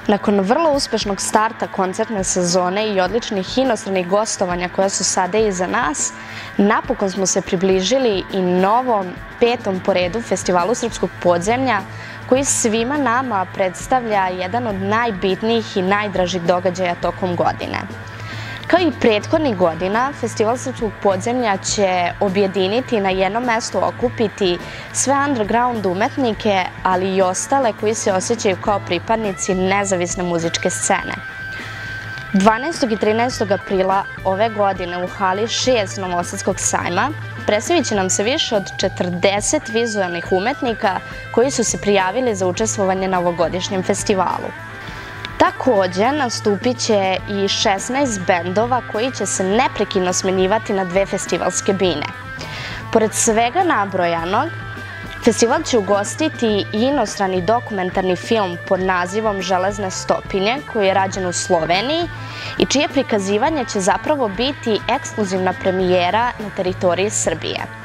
Nakon vrlo uspešnog starta koncertne sezone i odličnih inostranih gostovanja koja su sada iza nas, napokon smo se približili i novom 5. po redu Festivalu srpskog podzemlja, koji svima nama predstavlja jedan od najbitnijih i najdražih događaja tokom godine. Kao i prethodnih godina, Festival srpskog podzemlja će objediniti na jednom mestu okupiti sve underground umetnike, ali i ostale koji se osjećaju kao pripadnici nezavisne muzičke scene. 12. i 13. aprila ove godine u hali 6 Novosadskog sajma predstavit će nam se više od 40 vizualnih umetnika koji su se prijavili za učestvovanje na ovogodišnjem festivalu. Također nastupit će i 16 bendova koji će se neprekidno smenjivati na 2 festivalske bine. Pored svega nabrojanog, festival će ugostiti i inostrani dokumentarni film pod nazivom Železne stopinje, koji je rađen u Sloveniji i čije prikazivanje će zapravo biti ekskluzivna premijera na teritoriji Srbije.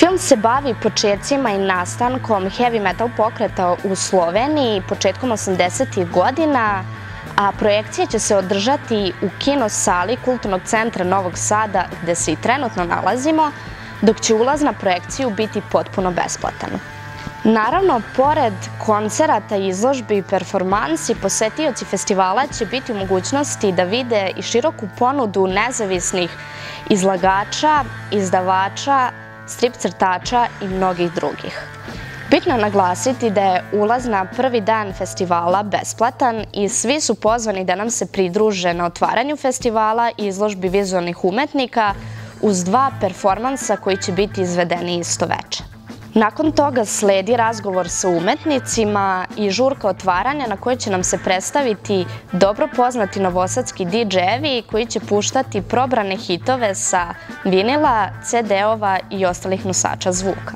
Film se bavi početcima i nastankom heavy metal pokreta u Sloveniji početkom 80. godina, a projekcija će se održati u kino sali Kulturnog centra Novog Sada, gde se i trenutno nalazimo, dok će ulaz na projekciju biti potpuno besplatan. Naravno, pored koncerata, izložbi i performansi, posetioci festivala će biti u mogućnosti da vide i široku ponudu nezavisnih izlagača, izdavača, strip crtača i mnogih drugih. Bitno je naglasiti da je ulaz na prvi dan festivala besplatan i svi su pozvani da nam se pridruže na otvaranju festivala i izložbi vizualnih umetnika uz 2 performansa koji će biti izvedeni isto veče. Nakon toga sledi razgovor sa umetnicima i žurka otvaranja na kojoj će nam se predstaviti dobro poznati novosadski DJ-evi koji će puštati probrane hitove sa vinila, CD-ova i ostalih nosača zvuka.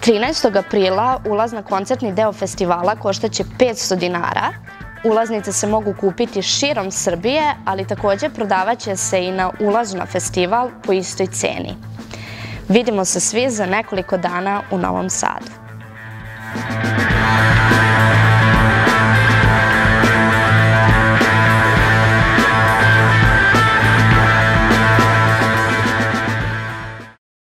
13. aprila ulaz na koncertni deo festivala koštaće 500 dinara. Ulaznice se mogu kupiti širom Srbije, ali također prodavaće se i na ulazu na festival po istoj ceni. Vidimo se svi za nekoliko dana u Novom Sadu.